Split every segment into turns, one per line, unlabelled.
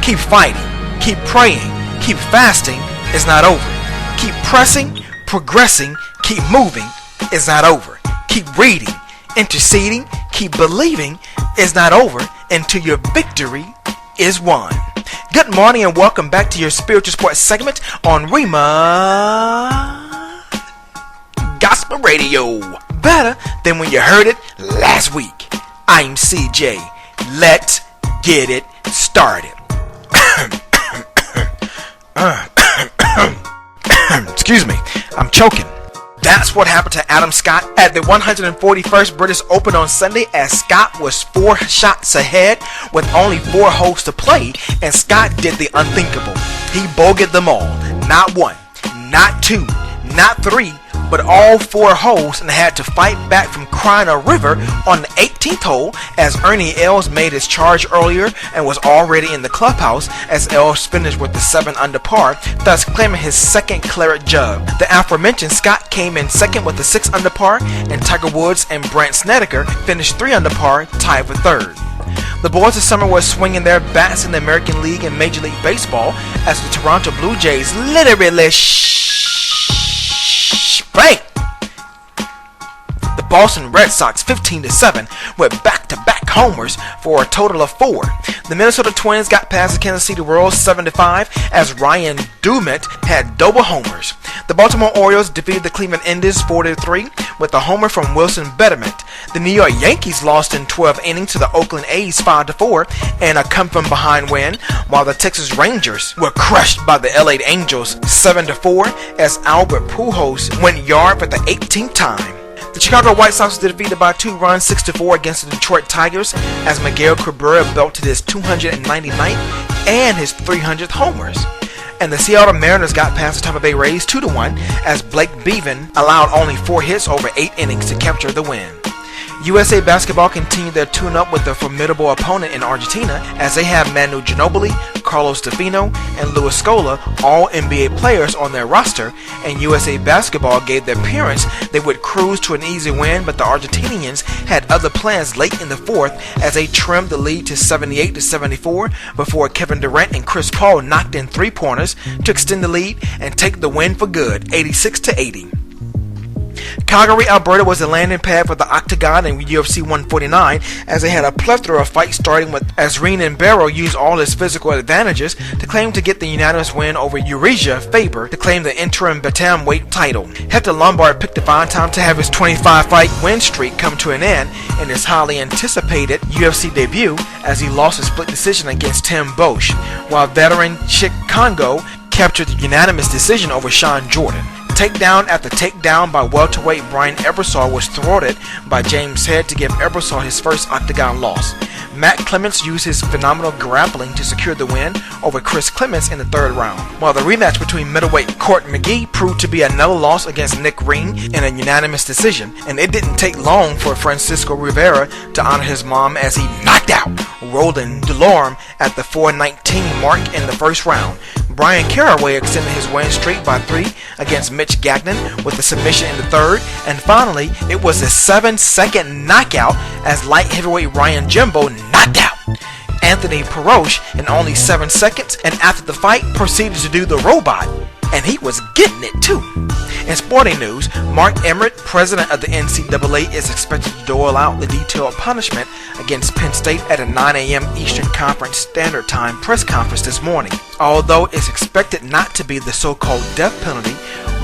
Keep fighting, keep praying, keep fasting. It's not over. Keep pressing, progressing, keep moving. It's not over. Keep reading, interceding, keep believing. It's not over until your victory is won. Good morning and welcome back to your spiritual sports segment on Rhema Gospel Radio. Better than when you heard it last week. I'm CJ. Let's get it started. Excuse me, I'm choking. That's what happened to Adam Scott at the 141st British Open on Sunday, as Scott was 4 shots ahead with only 4 holes to play, and Scott did the unthinkable. He bogeyed them all. Not 1, not 2, not 3, but all 4 holes, and had to fight back from crying a river on the 18th hole as Ernie Els made his charge earlier and was already in the clubhouse as Els finished with the 7 under par, thus claiming his second claret jug. The aforementioned Scott came in second with the 6 under par, and Tiger Woods and Brandt Snedeker finished 3 under par, tied for third. The boys this summer were swinging their bats in the American League and Major League Baseball as the Toronto Blue Jays literally spanked the Boston Red Sox 15-7 with back-to-back homers for a total of 4. The Minnesota Twins got past the Kansas City Royals 7-5 as Ryan Dumont had double homers. The Baltimore Orioles defeated the Cleveland Indians 4-3 with a homer from Wilson Betterment. The New York Yankees lost in 12 innings to the Oakland A's 5-4 and a come-from-behind win, while the Texas Rangers were crushed by the LA Angels 7-4 as Albert Pujols went yard for the 18th time. The Chicago White Sox were defeated by 2 runs 6-4 against the Detroit Tigers as Miguel Cabrera belted his 299th and his 300th homers. And the Seattle Mariners got past the Tampa Bay Rays 2-1 as Blake Beavan allowed only 4 hits over 8 innings to capture the win. USA Basketball continued their tune-up with a formidable opponent in Argentina as they have Manu Ginobili, Carlos Stefano, and Luis Scola, all NBA players on their roster, and USA Basketball gave their parents they would cruise to an easy win, but the Argentinians had other plans late in the fourth as they trimmed the lead to 78-74 before Kevin Durant and Chris Paul knocked in 3-pointers to extend the lead and take the win for good, 86-80. Calgary, Alberta was the landing pad for the Octagon in UFC 149 as they had a plethora of fights starting with as Renan Barrow used all his physical advantages to claim to get the unanimous win over Urijah Faber to claim the interim bantamweight title. Hector Lombard picked a fine time to have his 25-fight win streak come to an end in his highly anticipated UFC debut as he lost a split decision against Tim Bosch, while veteran Chick Congo captured the unanimous decision over Sean Jordan. Takedown after takedown by welterweight Brian Ebersol was thwarted by James Head to give Ebersol his first Octagon loss. Matt Clements used his phenomenal grappling to secure the win over Chris Clements in the 3rd round, while the rematch between middleweight Court McGee proved to be another loss against Nick Ring in a unanimous decision, and it didn't take long for Francisco Rivera to honor his mom as he knocked out Roland Delorme at the 4:19 mark in the 1st round. Brian Caraway extended his win streak by 3 against Mitch Gagnon with a submission in the 3rd, and finally it was a 7-second knockout as light heavyweight Ryan Jimbo knocked out Anthony Perosh in only 7 seconds, and after the fight proceeded to do the robot, and he was getting it too. In sporting news, Mark Emmert, president of the NCAA, is expected to dole out the detailed punishment against Penn State at a 9 a.m. Eastern Conference Standard Time press conference this morning. Although it's expected not to be the so-called death penalty,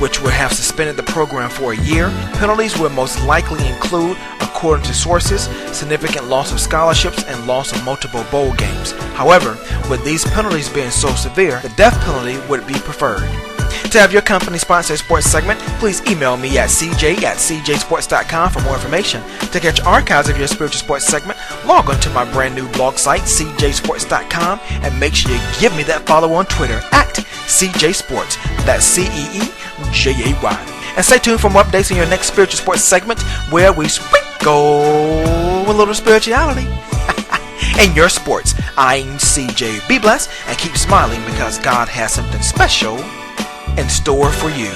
which would have suspended the program for a year, penalties will most likely include, according to sources, significant loss of scholarships and loss of multiple bowl games. However, with these penalties being so severe, the death penalty would be preferred. To have your company sponsor a sports segment, please email me at cj@cjsports.com for more information. To catch archives of your spiritual sports segment, log on to my brand new blog site, cjsports.com, and make sure you give me that follow on Twitter at cjsports. That's CEEJAY. And stay tuned for more updates on your next spiritual sports segment where we sprinkle a little spirituality in your sports. I'm CJ. Be blessed and keep smiling because God has something special in store for you.